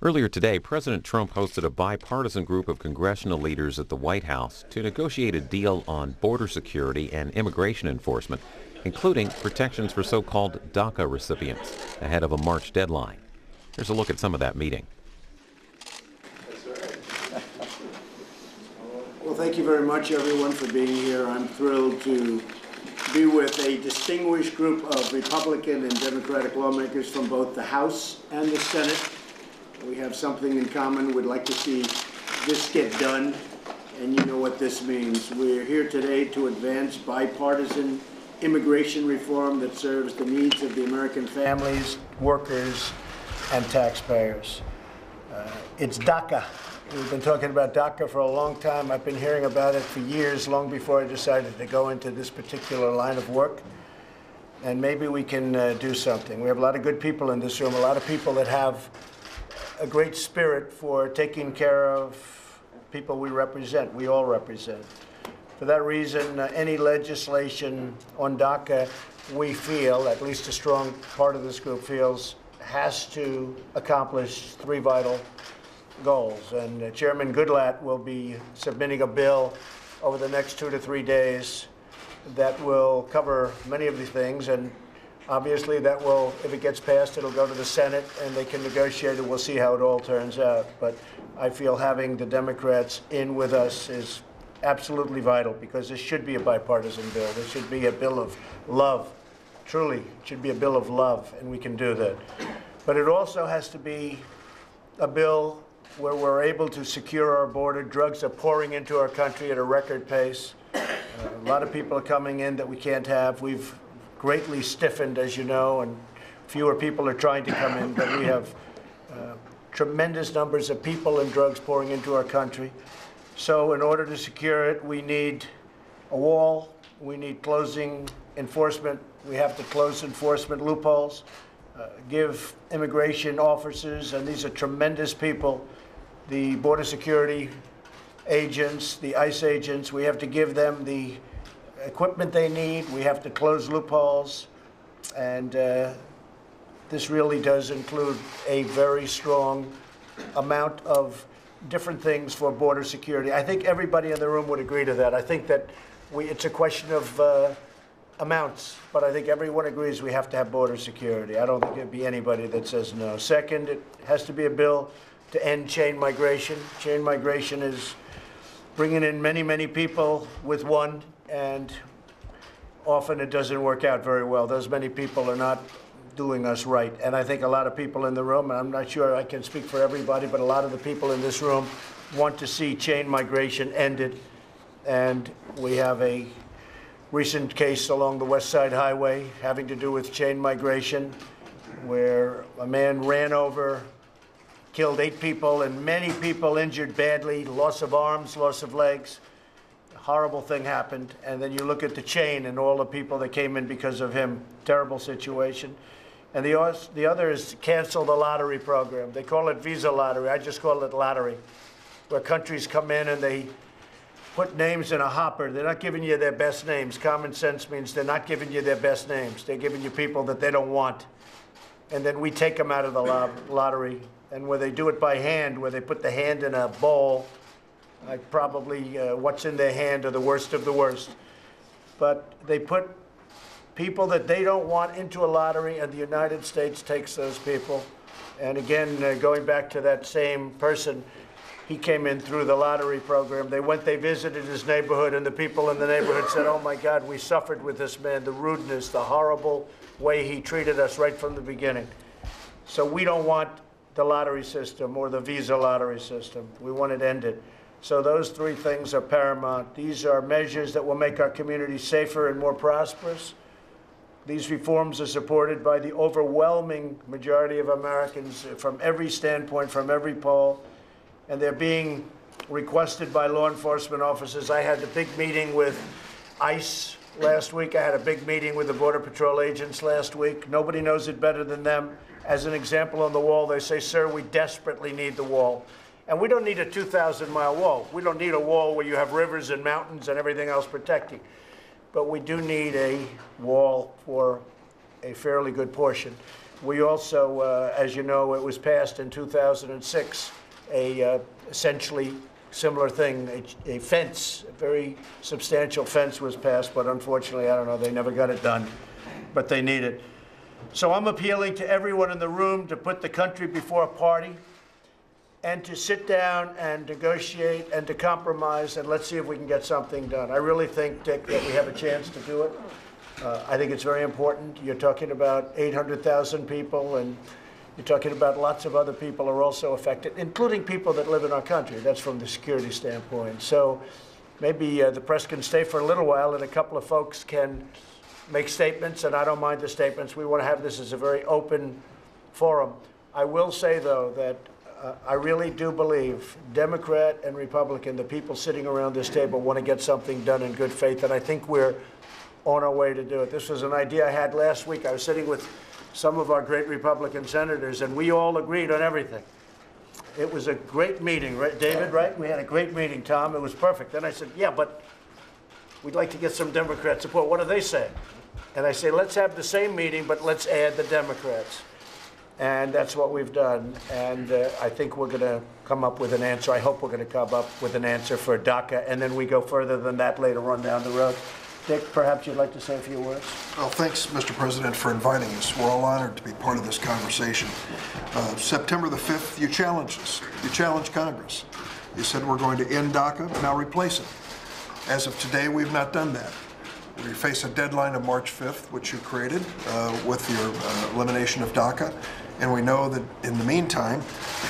Earlier today, President Trump hosted a bipartisan group of congressional leaders at the White House to negotiate a deal on border security and immigration enforcement, including protections for so-called DACA recipients ahead of a March deadline. Here's a look at some of that meeting. Well, thank you very much, everyone, for being here. I'm thrilled to be with a distinguished group of Republican and Democratic lawmakers from both the House and the Senate. We have something in common. We'd like to see this get done, and you know what this means. We're here today to advance bipartisan immigration reform that serves the needs of the American families, workers, and taxpayers. It's DACA. We've been talking about DACA for a long time. I've been hearing about it for years, long before I decided to go into this particular line of work. And maybe we can do something. We have a lot of good people in this room, a lot of people that have a great spirit for taking care of people we represent, we all represent. For that reason, any legislation on DACA, we feel, at least a strong part of this group feels, has to accomplish three vital goals. And Chairman Goodlatte will be submitting a bill over the next 2 to 3 days that will cover many of these things. And obviously that will, if it gets passed, it'll go to the Senate and they can negotiate it. We'll see how it all turns out. But I feel having the Democrats in with us is absolutely vital, because this should be a bipartisan bill. This should be a bill of love. Truly, it should be a bill of love, and we can do that. But it also has to be a bill where we're able to secure our border. Drugs are pouring into our country at a record pace. A lot of people are coming in that we can't have. We've greatly stiffened, as you know, and fewer people are trying to come in, but we have tremendous numbers of people and drugs pouring into our country. So in order to secure it, we need a wall, we need closing enforcement, we have to close enforcement loopholes, give immigration officers, and these are tremendous people, the border security agents, the ICE agents, we have to give them the equipment they need, we have to close loopholes, and this really does include a very strong amount of different things for border security. I think everybody in the room would agree to that. I think that it's a question of amounts, but I think everyone agrees we have to have border security. I don't think there'd be anybody that says no. Second, it has to be a bill to end chain migration. Chain migration is bringing in many, many people with one, and often it doesn't work out very well. Those many people are not doing us right. And I think a lot of people in the room, and I'm not sure I can speak for everybody, but a lot of the people in this room want to see chain migration ended. And we have a recent case along the West Side Highway having to do with chain migration, where a man ran over, killed 8 people, and many people injured badly, loss of arms, loss of legs. A horrible thing happened. And then you look at the chain and all the people that came in because of him. Terrible situation. And the other is cancel the lottery program. They call it visa lottery. I just call it lottery, where countries come in and they put names in a hopper. They're not giving you their best names. Common sense means they're not giving you their best names. They're giving you people that they don't want. And then we take them out of the lottery. And where they do it by hand, where they put the hand in a bowl, like probably what's in their hand are the worst of the worst. But they put people that they don't want into a lottery, and the United States takes those people. And again, going back to that same person, he came in through the lottery program. They visited his neighborhood, and the people in the neighborhood said, oh my God, we suffered with this man, the rudeness, the horrible way he treated us right from the beginning. So we don't want the lottery system or the visa lottery system. We want it ended. So those 3 things are paramount. These are measures that will make our community safer and more prosperous. These reforms are supported by the overwhelming majority of Americans from every standpoint, from every poll, and they're being requested by law enforcement officers. I had a big meeting with ICE last week. I had a big meeting with the Border Patrol agents last week. Nobody knows it better than them. As an example on the wall, they say, sir, we desperately need the wall. And we don't need a 2,000-mile wall. We don't need a wall where you have rivers and mountains and everything else protecting. But we do need a wall for a fairly good portion. We also, as you know, it was passed in 2006, essentially similar thing, a fence, a very substantial fence was passed, but unfortunately, I don't know, they never got it done, but they need it. So I'm appealing to everyone in the room to put the country before a party and to sit down and negotiate and to compromise, and let's see if we can get something done. I really think, Dick, that we have a chance to do it. I think it's very important. You're talking about 800,000 people, and you're talking about lots of other people are also affected, including people that live in our country. That's from the security standpoint. So maybe the press can stay for a little while, and a couple of folks can make statements, and I don't mind the statements. We want to have this as a very open forum. I will say, though, that I really do believe Democrat and Republican, the people sitting around this table, want to get something done in good faith, and I think we're on our way to do it. This was an idea I had last week. I was sitting with some of our great Republican senators, and we all agreed on everything. It was a great meeting, right, David, right? We had a great meeting, Tom. It was perfect. Then I said, yeah, but we'd like to get some Democrat support. What do they say? And I say, let's have the same meeting, but let's add the Democrats. And that's what we've done. And I think we're going to come up with an answer. I hope we're going to come up with an answer for DACA, and then we go further than that later on down the road. Dick, perhaps you'd like to say a few words? Well, thanks, Mr. President, for inviting us. We're all honored to be part of this conversation. September the 5th, you challenged us. You challenged Congress. You said we're going to end DACA, now replace it. As of today, we've not done that. We face a deadline of March 5th, which you created with your elimination of DACA. And we know that in the meantime,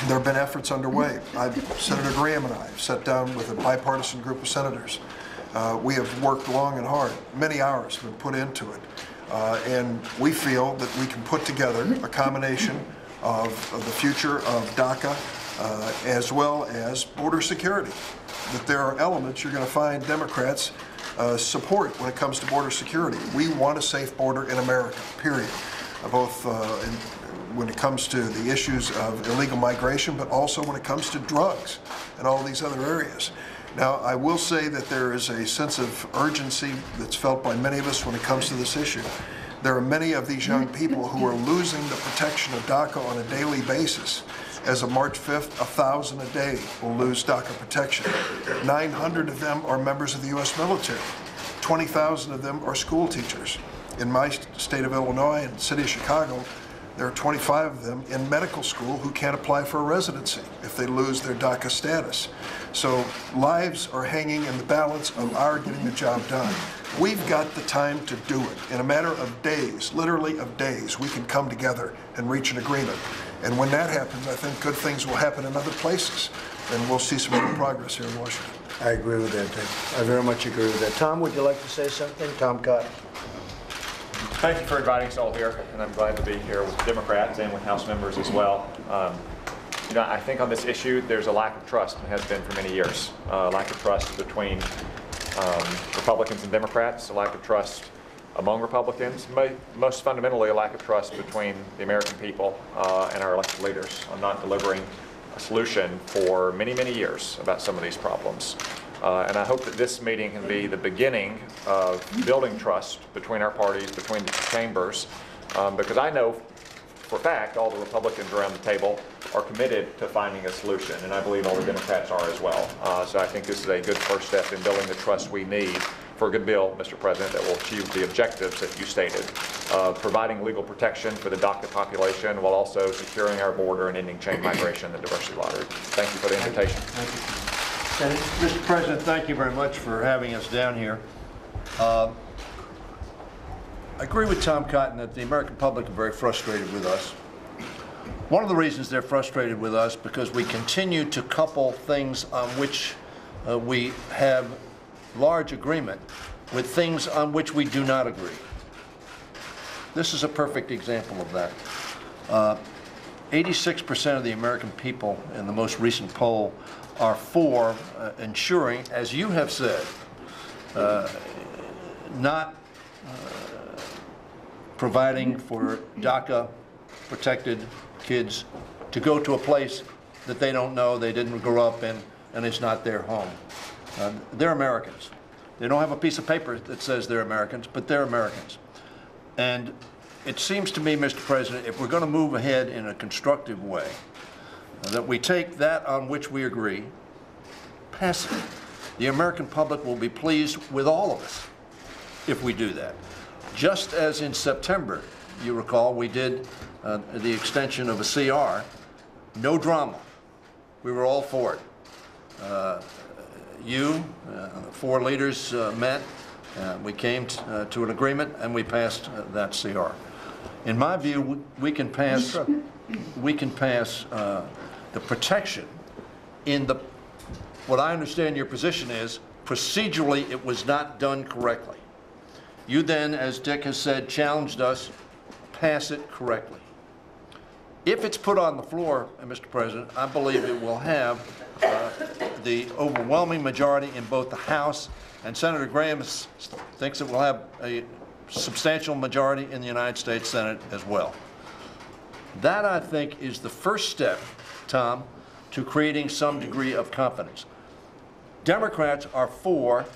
there have been efforts underway. Senator Graham and I have sat down with a bipartisan group of senators. We have worked long and hard. Many hours have been put into it. And we feel that we can put together a combination of the future of DACA as well as border security. That there are elements you're going to find Democrats support when it comes to border security. We want a safe border in America, period. Both when it comes to the issues of illegal migration, but also when it comes to drugs and all these other areas. Now, I will say that there is a sense of urgency that's felt by many of us when it comes to this issue. There are many of these young people who are losing the protection of DACA on a daily basis. As of March 5th, 1,000 a day will lose DACA protection. 900 of them are members of the U.S. military. 20,000 of them are school teachers. In my state of Illinois and city of Chicago, there are 25 of them in medical school who can't apply for a residency if they lose their DACA status. So lives are hanging in the balance of our getting the job done. We've got the time to do it. In a matter of days, literally of days, we can come together and reach an agreement. And when that happens, I think good things will happen in other places, and we'll see some more progress here in Washington. I agree with that, Dick. I very much agree with that. Tom, would you like to say something? Tom Cotton. Thank you for inviting us all here, and I'm glad to be here with Democrats and with House members as well. You know, I think on this issue, there's a lack of trust, and has been for many years. Lack of trust between Republicans and Democrats, a lack of trust among Republicans, most fundamentally a lack of trust between the American people and our elected leaders on not delivering a solution for many, many years about some of these problems. And I hope that this meeting can be the beginning of building trust between our parties, between the chambers, because I know for a fact all the Republicans around the table are committed to finding a solution, and I believe all the Democrats are as well. So I think this is a good first step in building the trust we need for a good bill, Mr. President, that will achieve the objectives that you stated, providing legal protection for the DACA population while also securing our border and ending chain migration and the diversity lottery. Thank you for the invitation. Thank you. And Mr. President, thank you very much for having us down here. I agree with Tom Cotton that the American public are very frustrated with us. One of the reasons they're frustrated with us because we continue to couple things on which we have large agreement with things on which we do not agree. This is a perfect example of that. 86% of the American people in the most recent poll are for ensuring, as you have said, not providing for DACA protected kids to go to a place that they don't know, they didn't grow up in, and it's not their home. They're Americans. They don't have a piece of paper that says they're Americans, but they're Americans. And it seems to me, Mr. President, if we're going to move ahead in a constructive way, that we take that on which we agree, pass it. The American public will be pleased with all of us if we do that. Just as in September, you recall, we did the extension of a CR, no drama. We were all for it. Four leaders met, we came to an agreement, and we passed that CR. In my view, we can pass the protection in the, what I understand your position is, procedurally it was not done correctly. You then, as Dick has said, challenged us, pass it correctly. If it's put on the floor, Mr. President, I believe it will have the overwhelming majority in both the House, and Senator Graham thinks it will have a substantial majority in the United States Senate as well. That, I think, is the first step, Tom, to creating some degree of confidence. Democrats are for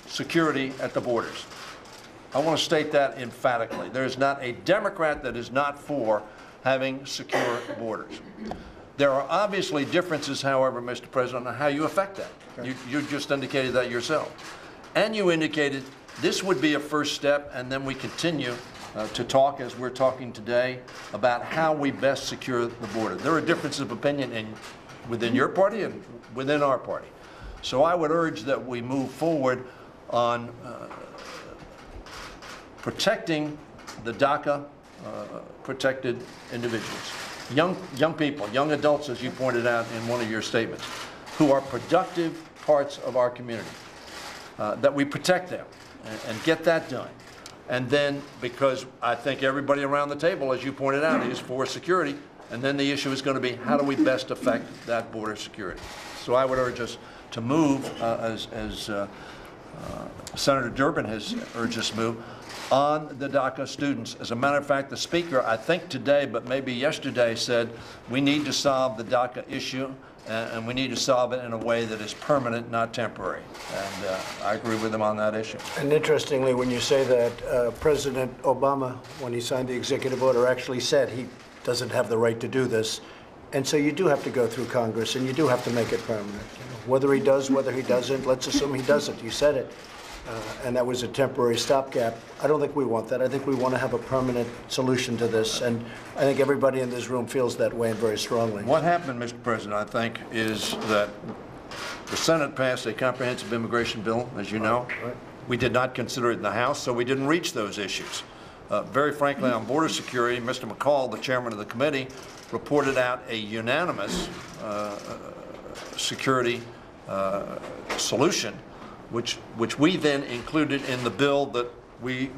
security at the borders. I want to state that emphatically. There is not a Democrat that is not for having secure borders. There are obviously differences, however, Mr. President, on how you affect that. Okay. You just indicated that yourself. And you indicated this would be a first step, and then we continue to talk, as we're talking today, about how we best secure the border. There are differences of opinion within your party and within our party. So I would urge that we move forward on protecting the DACA protected individuals. Young people, young adults, as you pointed out in one of your statements, who are productive parts of our community, that we protect them and get that done. And then, because I think everybody around the table, as you pointed out, is for security, and then the issue is going to be how do we best affect that border security. So I would urge us to move, as Senator Durbin has urged us to move, on the DACA students. As a matter of fact, the Speaker, I think today, but maybe yesterday, said we need to solve the DACA issue, and we need to solve it in a way that is permanent, not temporary. And I agree with him on that issue. And interestingly, when you say that, President Obama, when he signed the executive order, actually said he doesn't have the right to do this. And so you do have to go through Congress, and you do have to make it permanent. You know, whether he does, whether he doesn't, let's assume he doesn't. You said it. And that was a temporary stopgap. I don't think we want that. I think we want to have a permanent solution to this, and I think everybody in this room feels that way and very strongly. What happened, Mr. President, I think, is that the Senate passed a comprehensive immigration bill, as you know. Right. We did not consider it in the House, so we didn't reach those issues. Very frankly, on border security, Mr. McCall, the chairman of the committee, reported out a unanimous security solution, which we then included in the bill that we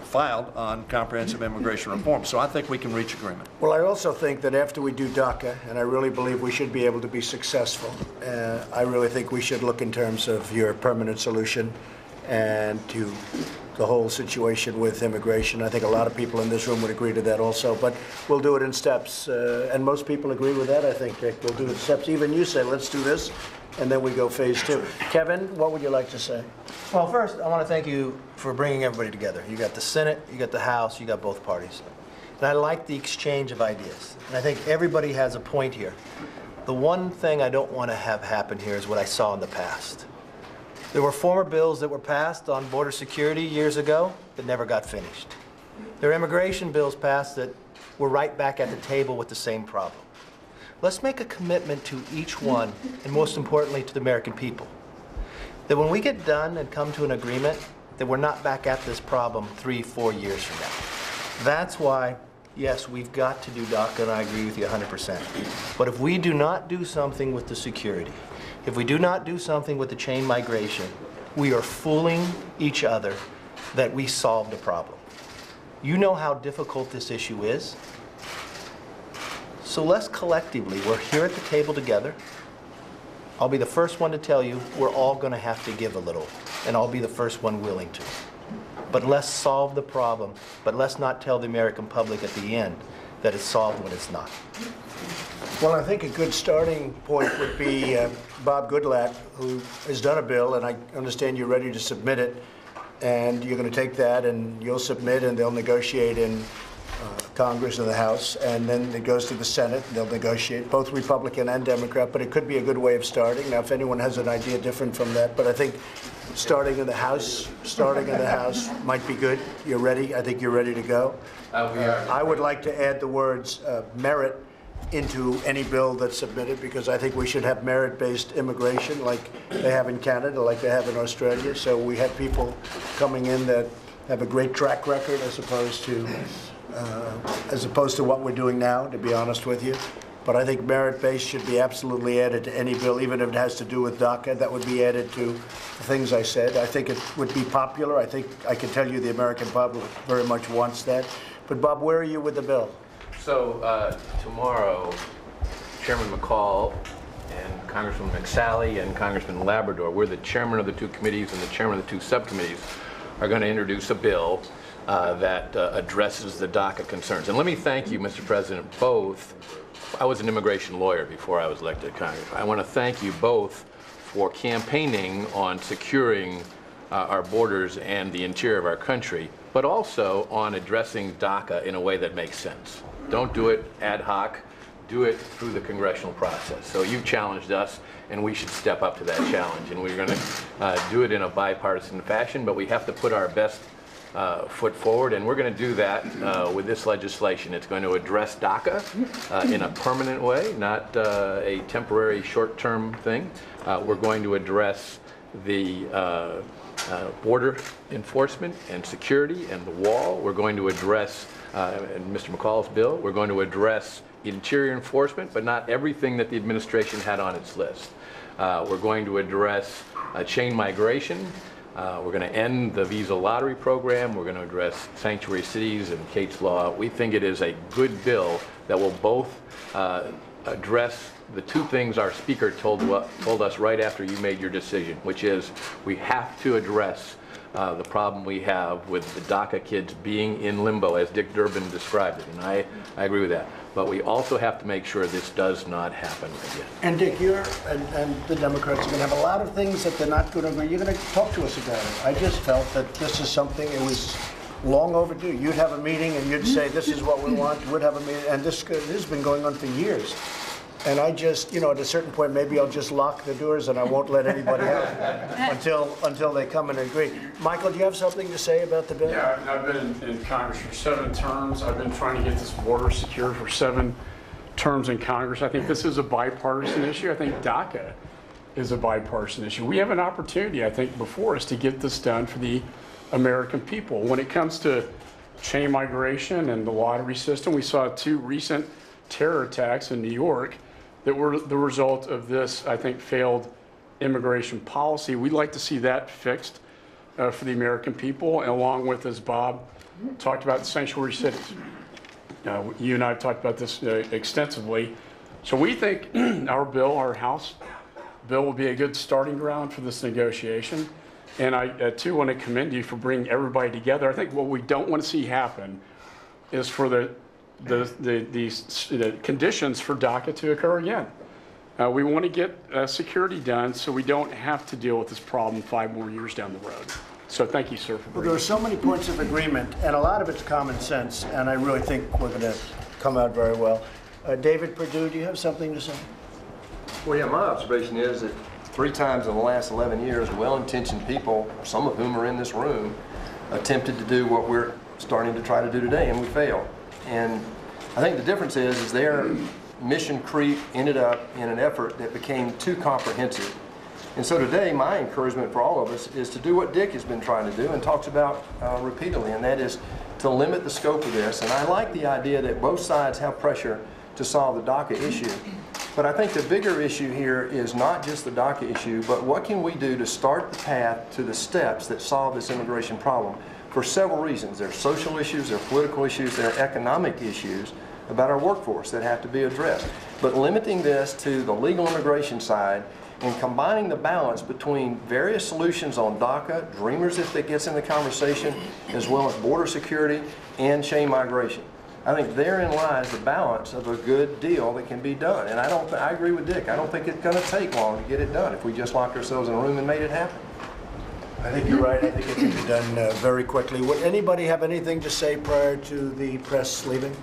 filed on comprehensive immigration reform. So I think we can reach agreement. Well, I also think that after we do DACA, and I really believe we should be able to be successful, I really think we should look in terms of your permanent solution and to the whole situation with immigration. I think a lot of people in this room would agree to that also, but we'll do it in steps. And most people agree with that, I think, Dick. We'll do it in steps. Even you say, let's do this, and then we go phase two. Kevin, what would you like to say? Well, first, I want to thank you for bringing everybody together. You got the Senate, you got the House, you got both parties. And I like the exchange of ideas. And I think everybody has a point here. The one thing I don't want to have happen here is what I saw in the past. There were former bills that were passed on border security years ago that never got finished. There are immigration bills passed that were right back at the table with the same problem. Let's make a commitment to each one, and most importantly to the American people, that when we get done and come to an agreement, that we're not back at this problem 3-4 years from now. That's why, yes, we've got to do DACA, and I agree with you 100%. But if we do not do something with the security, if we do not do something with the chain migration, we are fooling each other that we solved a problem. You know how difficult this issue is. So let's collectively, we're here at the table together. I'll be the first one to tell you we're all going to have to give a little, and I'll be the first one willing to. But let's solve the problem, but let's not tell the American public at the end that it's solved when it's not. Well, I think a good starting point would be Bob Goodlatte, who has done a bill, and I understand you're ready to submit it, and you're going to take that and you'll submit and they'll negotiate, and Congress and the House, and then it goes to the Senate, and they'll negotiate, both Republican and Democrat, but it could be a good way of starting. Now, if anyone has an idea different from that, but I think starting in the House might be good. You're ready? I think you're ready to go. I would like to add the words merit into any bill that's submitted, because I think we should have merit-based immigration like they have in Canada, like they have in Australia. So we have people coming in that have a great track record as opposed to what we're doing now, to be honest with you. But I think merit-based should be absolutely added to any bill, even if it has to do with DACA. That would be added to the things I said. I think it would be popular. I think I can tell you the American public very much wants that. But Bob, where are you with the bill? So tomorrow, Chairman McCall and Congressman McSally and Congressman Labrador, we're the chairman of the two committees and the chairman of the two subcommittees, are going to introduce a bill that addresses the DACA concerns. And let me thank you, Mr. President, both. I was an immigration lawyer before I was elected to Congress. I want to thank you both for campaigning on securing our borders and the interior of our country, but also on addressing DACA in a way that makes sense. Don't do it ad hoc. Do it through the congressional process. So you challenged us, and we should step up to that challenge. And we're going to do it in a bipartisan fashion, but we have to put our best foot forward, and we're going to do that with this legislation. It's going to address DACA in a permanent way, not a temporary short-term thing. We're going to address the border enforcement and security and the wall. We're going to address, in Mr. McCall's bill, we're going to address interior enforcement, but not everything that the administration had on its list. We're going to address chain migration. We're going to end the visa lottery program. We're going to address sanctuary cities and Kate's Law. We think it is a good bill that will both address the two things our speaker told us right after you made your decision, which is we have to address the problem we have with the DACA kids being in limbo, as Dick Durbin described it, and I agree with that. But we also have to make sure this does not happen again. And Dick, you're and the Democrats are going to have a lot of things that they're not going to agree. You're going to talk to us about it. I just felt that this is something, it was long overdue. You'd have a meeting and you'd say, this is what we want. You would have a meeting, and this has been going on for years. And I just, at a certain point, maybe I'll just lock the doors and I won't let anybody out until they come and agree. Michael, do you have something to say about the bill? Yeah, I've been in Congress for 7 terms. I've been trying to get this border secure for 7 terms in Congress. I think this is a bipartisan issue. I think DACA is a bipartisan issue. We have an opportunity, I think, before us to get this done for the American people. When it comes to chain migration and the lottery system, we saw 2 recent terror attacks in New York that were the result of this, I think, failed immigration policy. We'd like to see that fixed for the American people, and along with, as Bob talked about, sanctuary cities. You and I have talked about this extensively. So we think our bill, our House bill, will be a good starting ground for this negotiation. And I, too, want to commend you for bringing everybody together. I think what we don't want to see happen is for the conditions for DACA to occur again. We want to get security done so we don't have to deal with this problem 5 more years down the road. So thank you, sir, for bringing Well, there are so many points of agreement, and a lot of it's common sense, and I really think we're going to come out very well. David Perdue, do you have something to say? Well, yeah, my observation is that 3 times in the last 11 years, well-intentioned people, some of whom are in this room, attempted to do what we're starting to try to do today, and we failed. And I think the difference is their mission creep ended up in an effort that became too comprehensive. And so today, my encouragement for all of us is to do what Dick has been trying to do and talks about repeatedly, and that is to limit the scope of this. And I like the idea that both sides have pressure to solve the DACA issue. But I think the bigger issue here is not just the DACA issue, but what can we do to start the path to the steps that solve this immigration problem? For several reasons. There are social issues, there are political issues, there are economic issues about our workforce that have to be addressed. But limiting this to the legal immigration side and combining the balance between various solutions on DACA, Dreamers if that gets in the conversation, as well as border security and chain migration. I think therein lies the balance of a good deal that can be done. And I agree with Dick. I don't think it's going to take long to get it done if we just locked ourselves in a room and made it happen. I think you're right. I think it can be done very quickly. Would anybody have anything to say prior to the press leaving?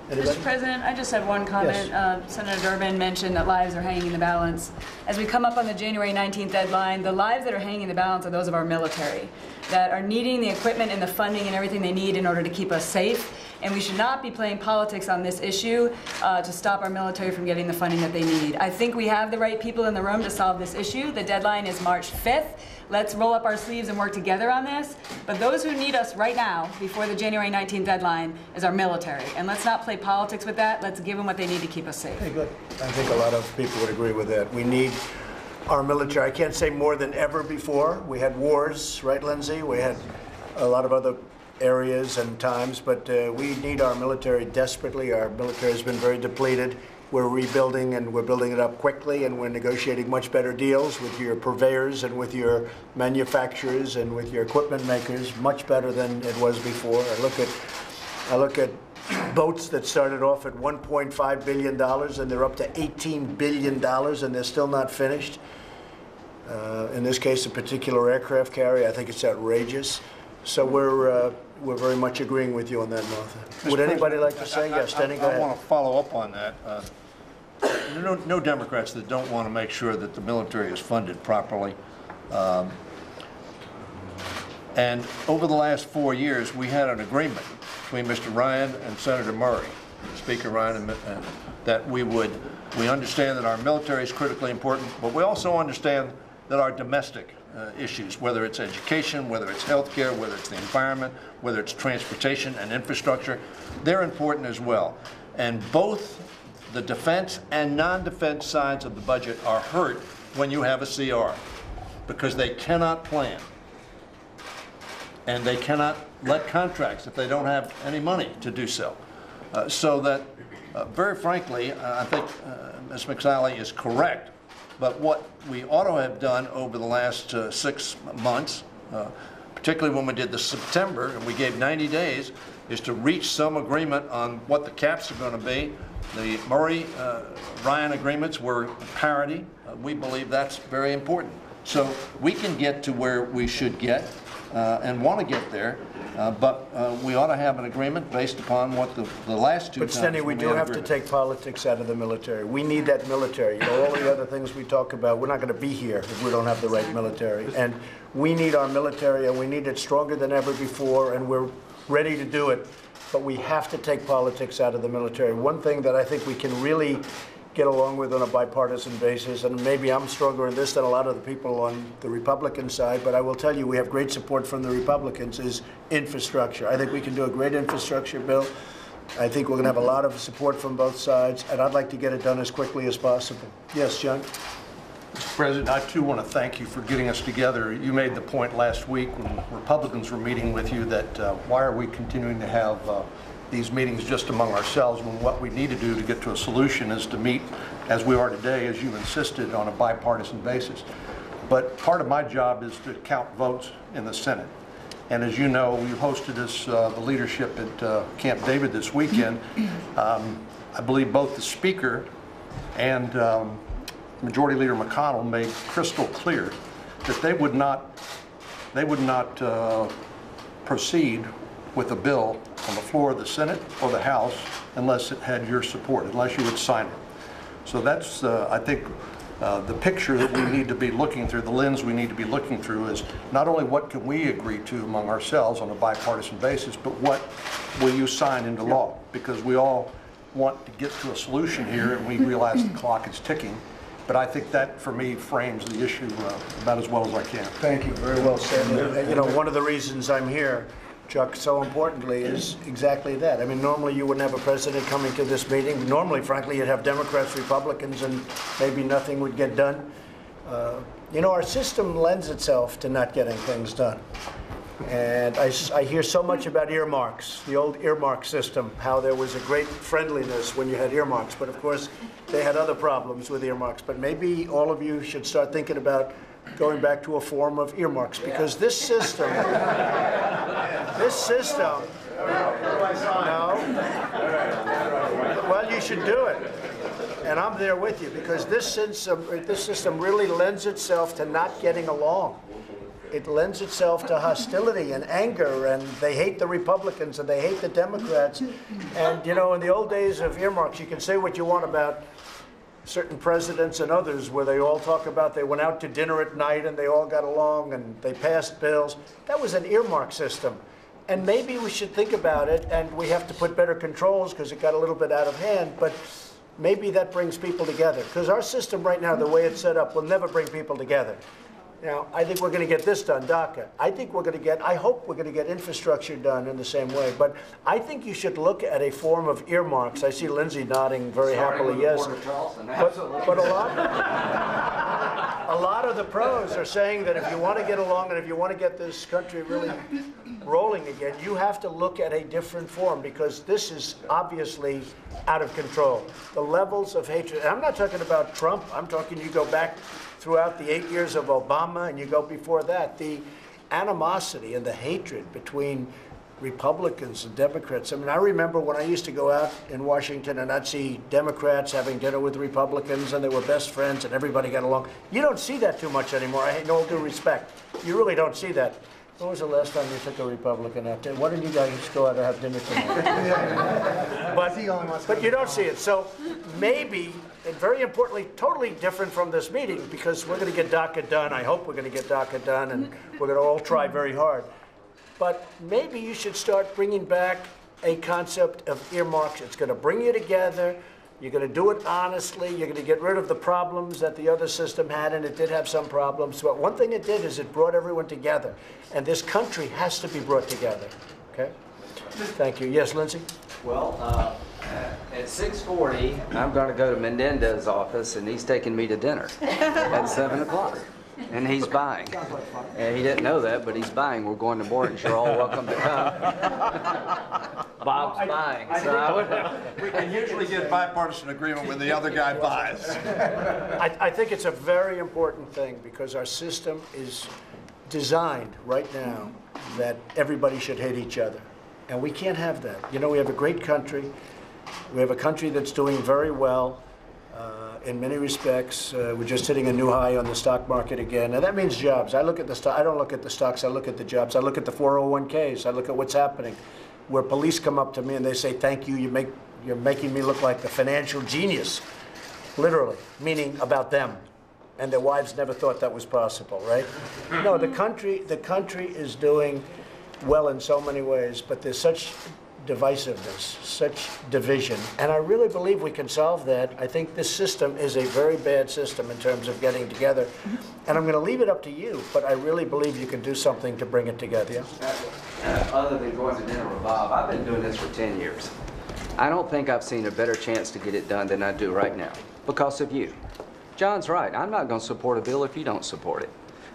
Anybody? Mr. President, I just had one comment. Yes. Senator Durbin mentioned that lives are hanging in the balance. As we come up on the January 19th deadline, the lives that are hanging in the balance are those of our military that are needing the equipment and the funding and everything they need in order to keep us safe. And we should not be playing politics on this issue to stop our military from getting the funding that they need. I think we have the right people in the room to solve this issue. The deadline is March 5th. Let's roll up our sleeves and work together on this. But those who need us right now, before the January 19th deadline, is our military. And let's not play politics with that. Let's give them what they need to keep us safe. Okay, good. I think a lot of people would agree with that. We need our military. I can't say more than ever before. We had wars, right, Lindsay? We had a lot of other areas and times, but we need our military desperately. Our military has been very depleted. We're rebuilding, and we're building it up quickly, and we're negotiating much better deals with your purveyors and with your manufacturers and with your equipment makers, much better than it was before. I look at boats that started off at $1.5 billion, and they're up to $18 billion, and they're still not finished. In this case, a particular aircraft carrier, I think it's outrageous. So we're very much agreeing with you on that, Martha. Would anybody like to say? Yes, Denny, go ahead. I want to follow up on that. There are no Democrats that don't want to make sure that the military is funded properly. And over the last 4 years, we had an agreement between Mr. Ryan and Senator Murray, Speaker Ryan, that we understand that our military is critically important, but we also understand that our domestic issues, whether it's education, whether it's healthcare, whether it's the environment, whether it's transportation and infrastructure, they're important as well. And both the defense and non-defense sides of the budget are hurt when you have a CR, because they cannot plan. And they cannot let contracts if they don't have any money to do so. So that, very frankly, I think Ms. McSally is correct. But what we ought to have done over the last 6 months, particularly when we did the September, and we gave 90 days, is to reach some agreement on what the caps are going to be. The Murray-Ryan agreements were parity. We believe that's very important. So we can get to where we should get and want to get there, but we ought to have an agreement based upon what the last two times. But Stenny, we do have to take politics out of the military. We need that military. You know, all the other things we talk about, we're not going to be here if we don't have the right military. And we need our military, and we need it stronger than ever before, and we're ready to do it. But we have to take politics out of the military. One thing that I think we can really get along with on a bipartisan basis, and maybe I'm stronger in this than a lot of the people on the Republican side, but I will tell you we have great support from the Republicans, is infrastructure. I think we can do a great infrastructure bill. I think we're going to have a lot of support from both sides, and I'd like to get it done as quickly as possible. Yes, John? Mr. President, I too want to thank you for getting us together. You made the point last week when Republicans were meeting with you that why are we continuing to have these meetings just among ourselves when what we need to do to get to a solution is to meet, as we are today, as you insisted, on a bipartisan basis. But part of my job is to count votes in the Senate. And as you know, you hosted us, the leadership at Camp David this weekend. I believe both the Speaker and Majority Leader McConnell made crystal clear that they would not proceed with a bill on the floor of the Senate or the House unless it had your support, unless you would sign it. So that's, I think, the picture that we need to be looking through, the lens we need to be looking through is not only what can we agree to among ourselves on a bipartisan basis, but what will you sign into law? Because we all want to get to a solution here, and we realize the clock is ticking. But I think that, for me, frames the issue about as well as I can. Thank you. Very well said. You know, one of the reasons I'm here, Chuck, so importantly, is exactly that. I mean, normally you wouldn't have a president coming to this meeting. Normally, frankly, you'd have Democrats, Republicans, and maybe nothing would get done. You know, our system lends itself to not getting things done. And I hear so much about earmarks, the old earmark system, how there was a great friendliness when you had earmarks. But of course, they had other problems with earmarks. But maybe all of you should start thinking about going back to a form of earmarks, because this system, no, well, you should do it. And I'm there with you, because this system really lends itself to not getting along. it lends itself to hostility and anger, and they hate the Republicans and they hate the Democrats. And, you know, in the old days of earmarks, you can say what you want about certain presidents and others where they all talk about they went out to dinner at night and they all got along and they passed bills. That was an earmark system. And maybe we should think about it, and we have to put better controls because it got a little bit out of hand, but maybe that brings people together. Because our system right now, the way it's set up, will never bring people together. Now, I think we're going to get this done, DACA. I hope we're going to get infrastructure done in the same way. But I think you should look at a form of earmarks. I see Lindsay nodding very happily, yes. But a lot of the pros are saying that if you want to get along and if you want to get this country really rolling again, you have to look at a different form, because this is obviously out of control. The levels of hatred, and I'm not talking about Trump, I'm talking you go back throughout the 8 years of Obama and you go before that, the animosity and the hatred between Republicans and Democrats. I mean, I remember when I used to go out in Washington and I'd see Democrats having dinner with Republicans and they were best friends and everybody got along. You don't see that too much anymore. I hate no due respect. You really don't see that. When was the last time you took a Republican out dinner? Why didn't you guys go out and have dinner tonight? But you don't see it. So maybe, and very importantly, totally different from this meeting, because we're going to get DACA done. I hope we're going to get DACA done, and we're going to all try very hard. But maybe you should start bringing back a concept of earmarks. It's going to bring you together. You're going to do it honestly. You're going to get rid of the problems that the other system had, and it did have some problems. But one thing it did is it brought everyone together. And this country has to be brought together. Okay? Thank you. Yes, Lindsay? Well, at 6:40, I'm going to go to Menendez's office, and he's taking me to dinner at 7 o'clock. And he's buying. And he didn't know that, but he's buying. We're going to Morton. You're all welcome to come. Bob's buying. We can usually get bipartisan agreement when the other guy buys. I think it's a very important thing, because our system is designed right now that everybody should hate each other. And we can't have that. You know, we have a great country. We have a country that's doing very well. In many respects, we're just hitting a new high on the stock market again, and that means jobs. I look at the stock. I don't look at the stocks. I look at the jobs. I look at the 401ks. I look at what's happening, where police come up to me and they say, "Thank you. You're making me look like the financial genius," literally, meaning about them, and their wives never thought that was possible, right? No, the country is doing well in so many ways, but there's such divisiveness, such division, and I really believe we can solve that. I think this system is a very bad system in terms of getting together, and I'm going to leave it up to you, but I really believe you can do something to bring it together. Other than going to dinner with Bob, I've been doing this for 10 years. I don't think I've seen a better chance to get it done than I do right now, because of you. John's right. I'm not going to support a bill if you don't support it.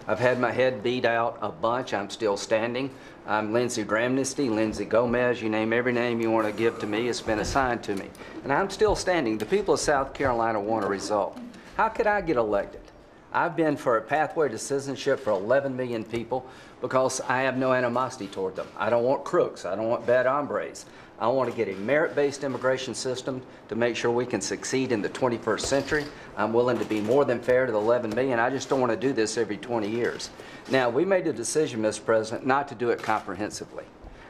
I've had my head beat out a bunch. I'm still standing. I'm Lindsey Gramnesty, Lindsey Gomez. You name every name you want to give to me. It's been assigned to me. And I'm still standing. The people of South Carolina want a result. How could I get elected? I've been for a pathway to citizenship for 11 million people because I have no animosity toward them. I don't want crooks. I don't want bad hombres. I want to get a merit-based immigration system to make sure we can succeed in the 21st century. I'm willing to be more than fair to the 11 million. I just don't want to do this every 20 years. Now, we made a decision, Mr. President, not to do it comprehensively.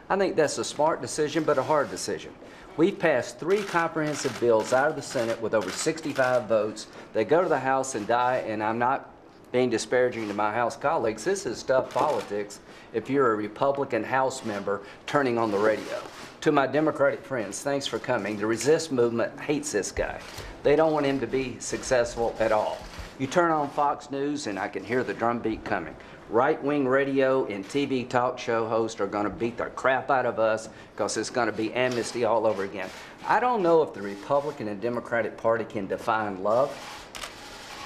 I think that's a smart decision, but a hard decision. We've passed 3 comprehensive bills out of the Senate with over 65 votes. They go to the House and die, and I'm not being disparaging to my House colleagues. This is tough politics if you're a Republican House member turning on the radio. To my Democratic friends, thanks for coming. The Resist movement hates this guy. They don't want him to be successful at all. You turn on Fox News and I can hear the drumbeat coming. Right-wing radio and TV talk show hosts are going to beat the crap out of us because it's going to be amnesty all over again. I don't know if the Republican and Democratic Party can define love,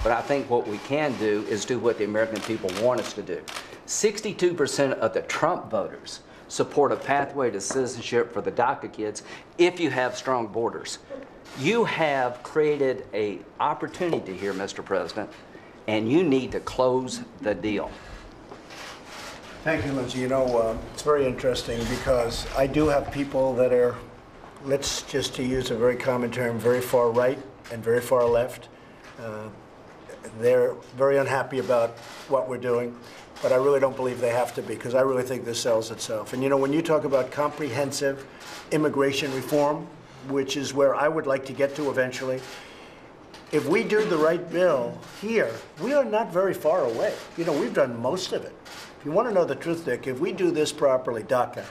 but I think what we can do is do what the American people want us to do. 62% of the Trump voters support a pathway to citizenship for the DACA kids if you have strong borders. You have created an opportunity here, Mr. President, and you need to close the deal. Thank you, Lindsay. You know, it's very interesting because I do have people that are, let's just to use a very common term, very far right and very far left. They're very unhappy about what we're doing, but I really don't believe they have to be, because I really think this sells itself. And you know, when you talk about comprehensive immigration reform, which is where I would like to get to eventually, if we do the right bill here, we are not very far away. You know, we've done most of it. If you want to know the truth, Dick, if we do this properly, DACA,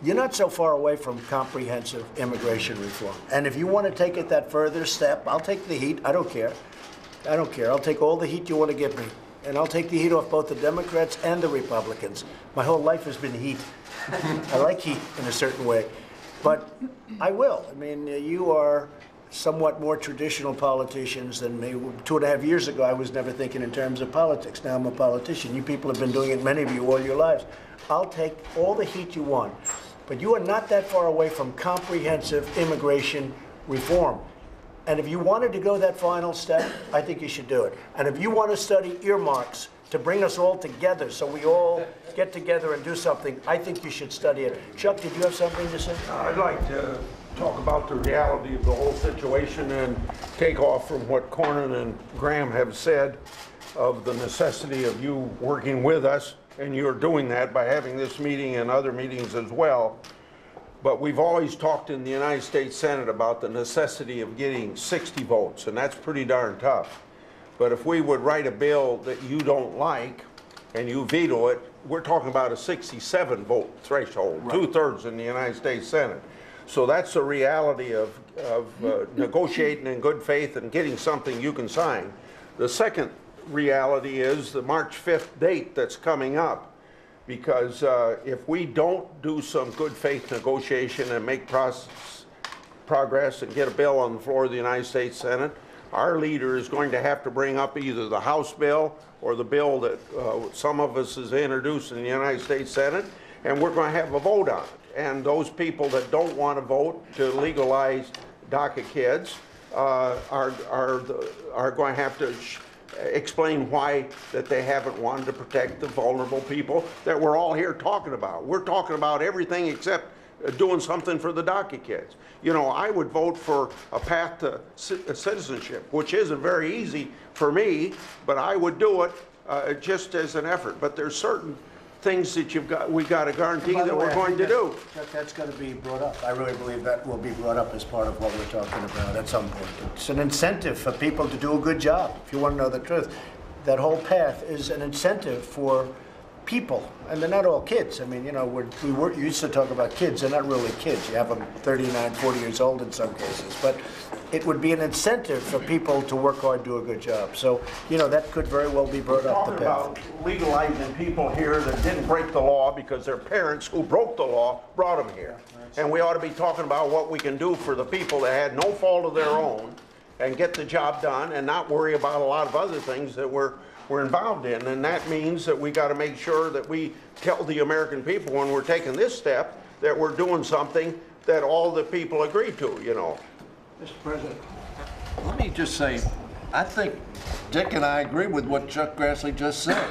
you're not so far away from comprehensive immigration reform. And if you want to take it that further step, I'll take the heat. I don't care. I don't care. I'll take all the heat you want to give me. And I'll take the heat off both the Democrats and the Republicans. My whole life has been heat. I like heat in a certain way. But I will. I mean, you are somewhat more traditional politicians than me. 2.5 years ago, I was never thinking in terms of politics. Now I'm a politician. You people have been doing it, many of you, all your lives. I'll take all the heat you want. But you are not that far away from comprehensive immigration reform. And if you wanted to go that final step, I think you should do it. And if you want to study earmarks to bring us all together so we all get together and do something, I think you should study it. Chuck, did you have something to say? I'd like to talk about the reality of the whole situation and take off from what Cornyn and Graham have said of the necessity of you working with us, and you're doing that by having this meeting and other meetings as well. But we've always talked in the United States Senate about the necessity of getting 60 votes, and that's pretty darn tough. But if we would write a bill that you don't like and you veto it, we're talking about a 67 vote threshold, right. 2/3 in the United States Senate. So that's the reality of negotiating in good faith and getting something you can sign. The second reality is the March 5th date that's coming up. Because if we don't do some good faith negotiation and make progress and get a bill on the floor of the United States Senate, our leader is going to have to bring up either the House bill or the bill that some of us has introduced in the United States Senate, and we're going to have a vote on it. And those people that don't want to vote to legalize DACA kids are going to have to explain why that they haven't wanted to protect the vulnerable people that we're all here talking about. We're talking about everything except doing something for the DACA kids. You know, I would vote for a path to citizenship, which isn't very easy for me, but I would do it just as an effort. But there's certain things that we got to guarantee that we're going to do. Chuck, that's going to be brought up. I really believe that will be brought up as part of what we're talking about at some point. It's an incentive for people to do a good job, if you want to know the truth. That whole path is an incentive for people, and they're not all kids. I mean, you know, we used to talk about kids. They're not really kids. You have them 39, 40 years old in some cases. But it would be an incentive for people to work hard, do a good job. So, you know, that could very well be brought up the path. About legalizing people here that didn't break the law because their parents who broke the law brought them here. And we ought to be talking about what we can do for the people that had no fault of their own and get the job done and not worry about a lot of other things that we're involved in. And that means that we got to make sure that we tell the American people when we're taking this step that we're doing something that all the people agree to, you know. Mr. President, let me just say, I think Dick and I agree with what Chuck Grassley just said.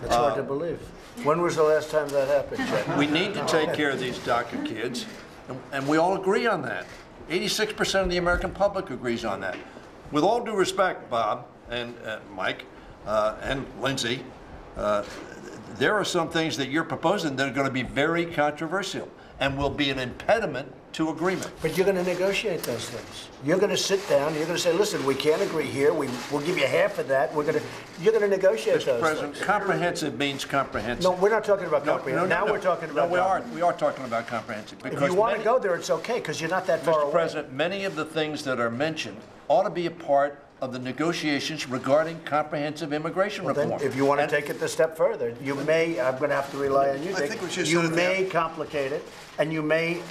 It's hard to believe. When was the last time that happened, Chuck? We need to take care of these DACA kids, and we all agree on that. 86% of the American public agrees on that. With all due respect, Bob and Mike and Lindsay, there are some things that you're proposing that are going to be very controversial and will be an impediment to agreement. But you're going to negotiate those things. You're going to sit down. You're going to say, "Listen, we can't agree here. We'll give you half of that. You're going to negotiate Mr. those President, things." comprehensive means comprehensive. No, we're not talking about comprehensive. Now we're talking about. No, we are talking about comprehensive. If you want to go there, it's okay because you're not that far away. Mr. President, many of the things that are mentioned ought to be a part of the negotiations regarding comprehensive immigration reform. Then, if you want to take it a step further, you may. I'm going to have to rely on you, Dick. I think we should you set it may complicate it, and you may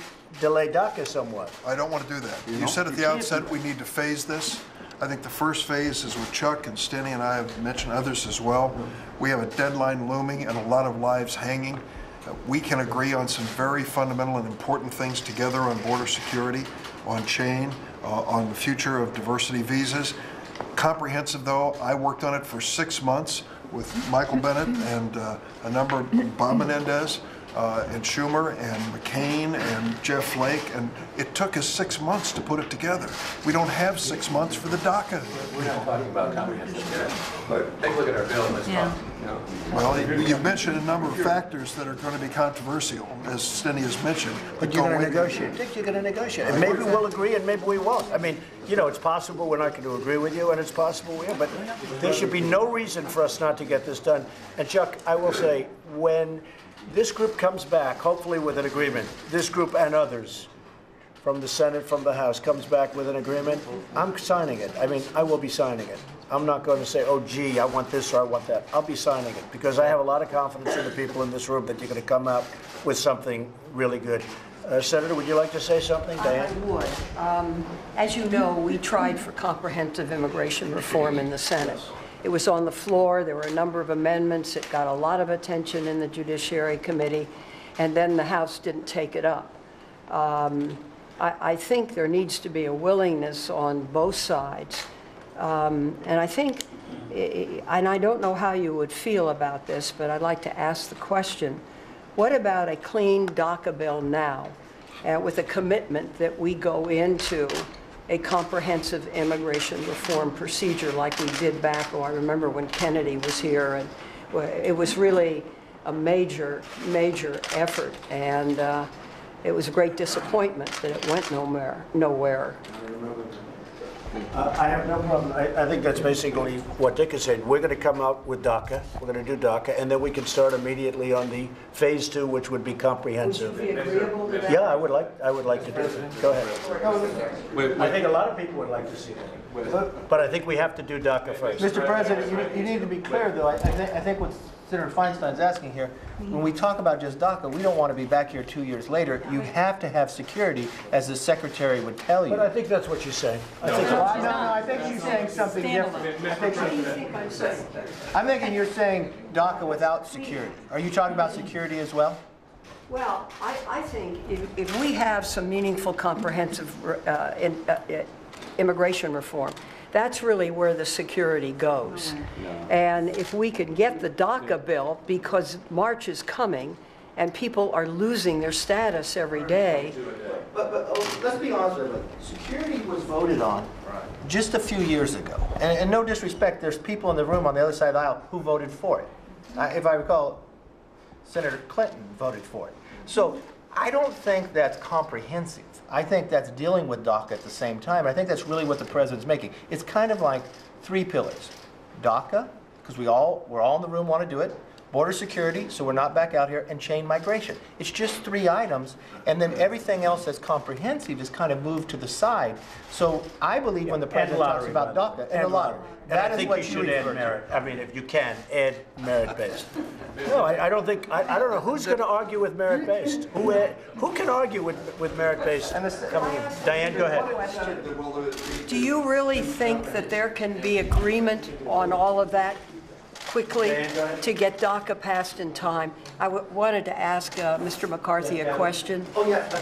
delay DACA somewhat. I don't want to do that. You said at the outset we need to phase this. I think the first phase is what Chuck and Stenny and I have mentioned, others as well. We have a deadline looming and a lot of lives hanging. We can agree on some very fundamental and important things together on border security, on chain, on the future of diversity visas. Comprehensive, though, I worked on it for 6 months with Michael Bennett and a number of Bob Menendez. and Schumer and McCain and Jeff Flake, and it took us 6 months to put it together. We don't have 6 months for the DACA. We're not talking about comprehensive yet, but take a look at our bill and let's talk. Well, you've mentioned a number of factors that are going to be controversial, as Steny has mentioned. But you're going to negotiate. Dick, you're going to negotiate. And maybe we'll agree and maybe we won't. I mean, you know, it's possible we're not going to agree with you and it's possible we are, but there should be no reason for us not to get this done. And Chuck, I will say, when this group comes back, hopefully with an agreement, this group and others from the Senate, from the House, comes back with an agreement, I'm signing it. I mean, I will be signing it. I'm not going to say, oh, gee, I want this or I want that. I'll be signing it because I have a lot of confidence in the people in this room that you're going to come out with something really good. Senator, would you like to say something? Diane? I would. As you know, we tried for comprehensive immigration reform in the Senate. It was on the floor. There were a number of amendments. It got a lot of attention in the Judiciary Committee, and then the House didn't take it up. I think there needs to be a willingness on both sides. And I think, and I don't know how you would feel about this, but I'd like to ask the question, what about a clean DACA bill now with a commitment that we go into a comprehensive immigration reform procedure like we did back, I remember when Kennedy was here, and it was really a major, major effort, and it was a great disappointment that it went nowhere. I have no problem. I think that's basically what Dick is saying. We're going to come out with DACA. We're going to do DACA, and then we can start immediately on the phase 2, which would be comprehensive. Would you be agreeable to that? Yeah, I would like to do that. Go ahead. I think a lot of people would like to see that. But I think we have to do DACA first. Mr. President, you need to be clear, though. I think what Senator Feinstein's asking here, when we talk about just DACA, we don't want to be back here 2 years later. You have to have security, as the Secretary would tell you. But I think that's what she's saying. I think she's saying something different. I'm thinking you're saying DACA without security. Are you talking about security as well? Well, I think if we have some meaningful, comprehensive immigration reform, that's really where the security goes. And if we could get the DACA bill, because March is coming and people are losing their status every day. But let's be honest with you. Security was voted on just a few years ago. And no disrespect, there's people in the room on the other side of the aisle who voted for it. If I recall, Senator Clinton voted for it. So I don't think that's comprehensive. I think that's dealing with DACA at the same time. I think that's really what the president's making. It's kind of like 3 pillars. DACA, because we're all in the room want to do it. Border security, so we're not back out here, and chain migration. It's just 3 items, and then everything else that's comprehensive is kind of moved to the side. So I believe when the president talks about DACA, and the lottery. That is what you should add merit. I mean, if you can, add merit-based. No, I don't think, I don't know, who's going to argue with merit-based? Who can argue with merit-based coming in? Diane, go ahead. Do you really think that there can be agreement on all of that quickly to get DACA passed in time? I wanted to ask Mr. McCarthy a question.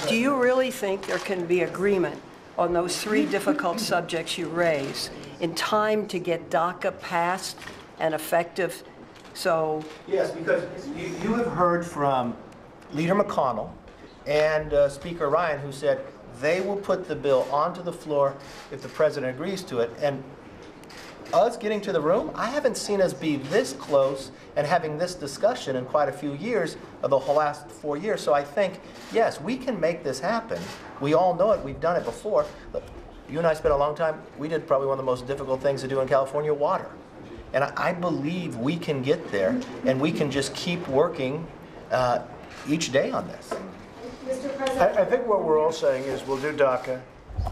Do you really think there can be agreement on those 3 difficult subjects you raise in time to get DACA passed and effective? So yes, because you have heard from Leader McConnell and Speaker Ryan, who said they will put the bill onto the floor if the president agrees to it. And us getting to the room, I haven't seen us be this close and having this discussion in quite a few years of the whole last 4 years. So I think, yes, we can make this happen. We all know it. We've done it before. Look, you and I spent a long time. We did probably one of the most difficult things to do in California, water. And I believe we can get there, and we can just keep working each day on this. Mr. President, I think what we're all saying is we'll do DACA,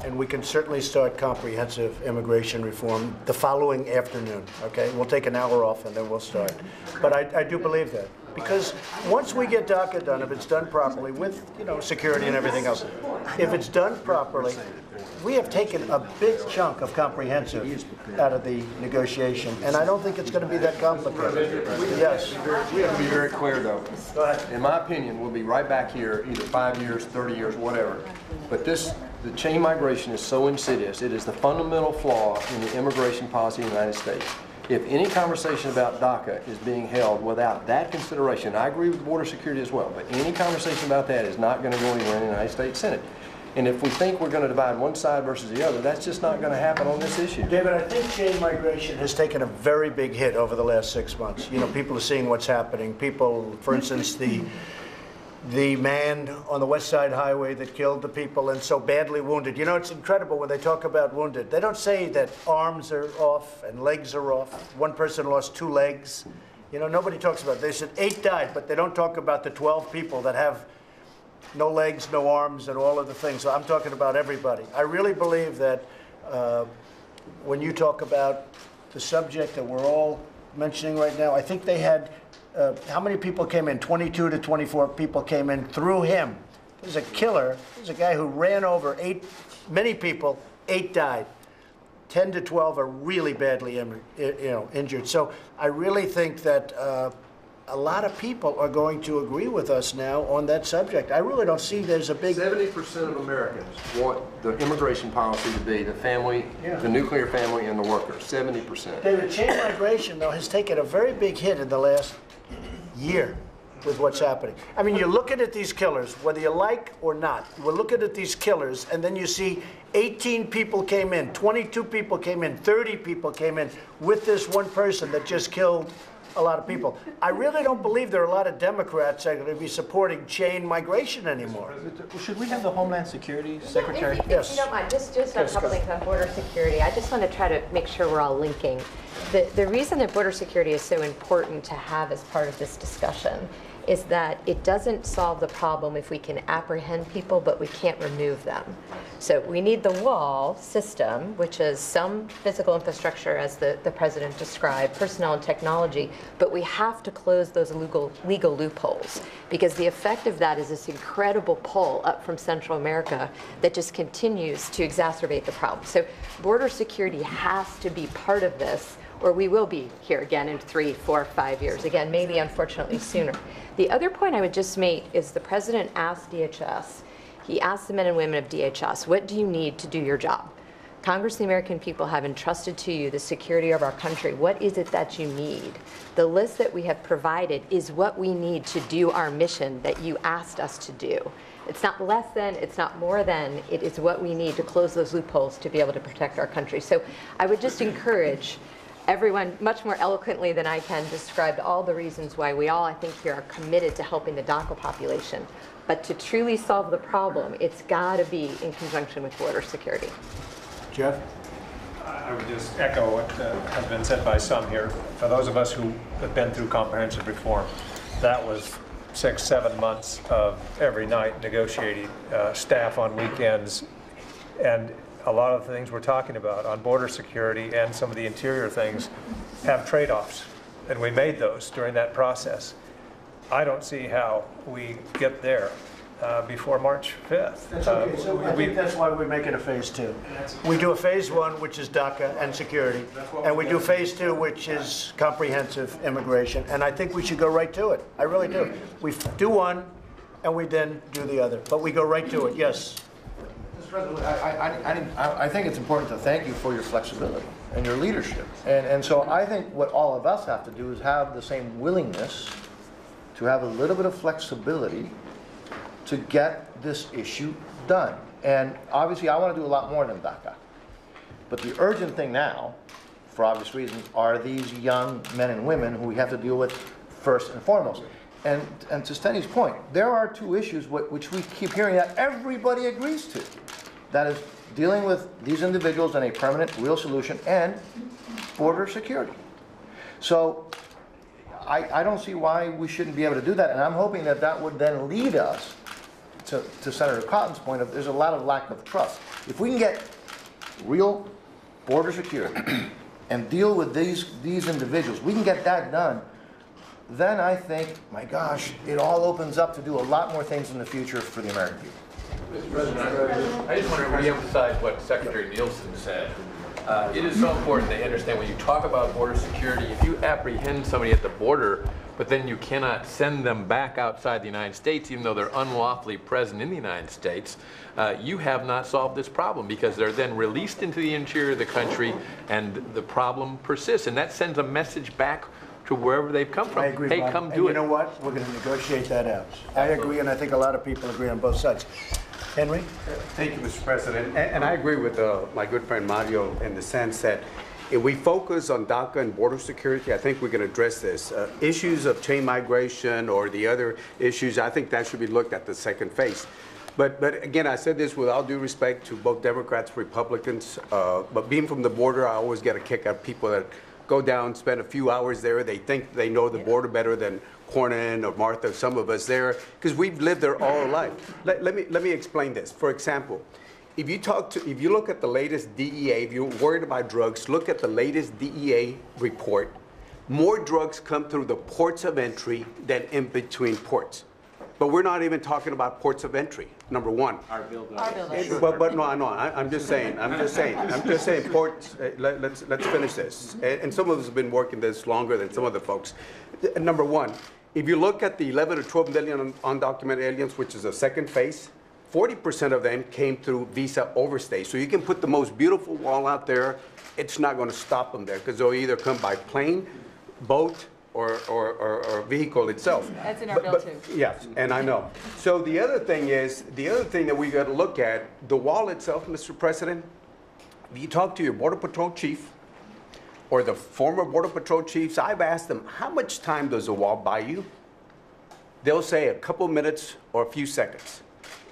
and we can certainly start comprehensive immigration reform the following afternoon, okay? We'll take an hour off and then we'll start. But I do believe that. Because once we get DACA done, if it's done properly with, security and everything else, if it's done properly, we have taken a big chunk of comprehensive out of the negotiation, and I don't think it's going to be that complicated. Yes. We have to be very clear, though. Go ahead. In my opinion, we'll be right back here either 5 years, 30 years, whatever. But the chain migration is so insidious. It is the fundamental flaw in the immigration policy of the United States. If any conversation about DACA is being held without that consideration, I agree with border security as well, but any conversation about that is not going to go anywhere in the United States Senate. And if we think we're going to divide one side versus the other, that's just not going to happen on this issue. David, I think chain migration has taken a very big hit over the last 6 months. You know, people are seeing what's happening. People, for instance, the man on the West Side Highway that killed the people and so badly wounded. You know, it's incredible when they talk about wounded. They don't say that arms are off and legs are off. One person lost 2 legs. You know, nobody talks about it. They said 8 died, but they don't talk about the 12 people that have no legs, no arms, and all of the things. So I'm talking about everybody. I really believe that when you talk about the subject that we're all mentioning right now, I think they had, how many people came in? 22 to 24 people came in through him. He's a killer. He's a guy who ran over many people, 8 died. 10 to 12 are really badly injured. So I really think that a lot of people are going to agree with us now on that subject. I really don't see there's a big... 70% of Americans want the immigration policy to be the family, the nuclear family, and the worker. 70%. David, chain migration, though, has taken a very big hit in the last year with what's happening. I mean, you're looking at these killers, whether you like or not. We're looking at these killers, and then you see 18 people came in, 22 people came in, 30 people came in with this one person that just killed a lot of people. I really don't believe there are a lot of Democrats that are going to be supporting chain migration anymore. Should we have the Homeland Security Secretary? If you don't mind, just a couple things on border security. I just want to try to make sure we're all linking. The reason that border security is so important to have as part of this discussion is that it doesn't solve the problem if we can apprehend people, but we can't remove them. So we need the wall system, which is some physical infrastructure, as the president described, personnel and technology, but we have to close those legal loopholes, because the effect of that is this incredible pull up from Central America that just continues to exacerbate the problem. So border security has to be part of this, or we will be here again in 3, 4, 5 years. Again, maybe unfortunately sooner. The other point I would just make is the president asked DHS, he asked the men and women of DHS, what do you need to do your job? Congress, the American people have entrusted to you the security of our country. What is it that you need? The list that we have provided is what we need to do our mission that you asked us to do. It's not less than, it's not more than, it is what we need to close those loopholes to be able to protect our country. So I would just encourage everyone, much more eloquently than I can, described all the reasons why we all, I think, here are committed to helping the DACA population. But to truly solve the problem, it's got to be in conjunction with border security. Jeff? I would just echo what has been said by some here. For those of us who have been through comprehensive reform, that was 6, 7 months of every night negotiating, staff on weekends, and a lot of the things we're talking about on border security and some of the interior things have trade-offs, and we made those during that process. I don't see how we get there before March 5th. That's okay. So I think that's why we make it a phase 2. We do a phase 1, which is DACA and security, and we do phase 2, which is comprehensive immigration, and I think we should go right to it. I really do. We do one, and we then do the other, but we go right to it. Yes. I think it's important to thank you for your flexibility and your leadership. And so I think what all of us have to do is have the same willingness to have a little bit of flexibility to get this issue done. And obviously I want to do a lot more than DACA. But the urgent thing now, for obvious reasons, are these young men and women who we have to deal with first and foremost. And to Steni's point, there are 2 issues which we keep hearing that everybody agrees to. That is dealing with these individuals in a permanent, real solution, and border security. So I don't see why we shouldn't be able to do that, and I'm hoping that that would then lead us to Senator Cotton's point of there's a lot of lack of trust. If we can get real border security and deal with these individuals, we can get that done, then I think, my gosh, it all opens up to do a lot more things in the future for the American people. Mr. President, I just want to reemphasize what Secretary Nielsen said. It is so important to understand when you talk about border security, if you apprehend somebody at the border, but then you cannot send them back outside the United States even though they're unlawfully present in the United States, you have not solved this problem, because they're then released into the interior of the country and the problem persists. And that sends a message back to wherever they've come from. I agree, hey, Bob. come and do it. You know what? We're going to negotiate that out. I agree, and I think a lot of people agree on both sides. Henry? Thank you, Mr. President. And I agree with my good friend Mario in the sense that if we focus on DACA and border security, I think we can address this. Issues of chain migration or the other issues, I think that should be looked at the second phase. But again, I said this with all due respect to both Democrats, Republicans, but being from the border, I always get a kick out of people that go down, spend a few hours there. They think they know the border better than Cornyn or Martha, some of us there, because we've lived there all our life. Let me explain this. For example, if you look at the latest DEA, if you're worried about drugs, look at the latest DEA report. More drugs come through the ports of entry than in between ports. But we're not even talking about ports of entry, number one. Our bill does. But no, I'm just saying ports, let's finish this. And some of us have been working this longer than some other folks. Number one, if you look at the 11 to 12 million undocumented aliens, which is the second phase, 40% of them came through visa overstay. So you can put the most beautiful wall out there, it's not going to stop them there, because they'll either come by plane, boat, or vehicle itself. That's in our bill too. Yes, and I know. So the other thing that we got to look at, the wall itself, Mr. President, if you talk to your Border Patrol chief or the former Border Patrol chiefs, I've asked them, how much time does the wall buy you? They'll say a couple minutes or a few seconds.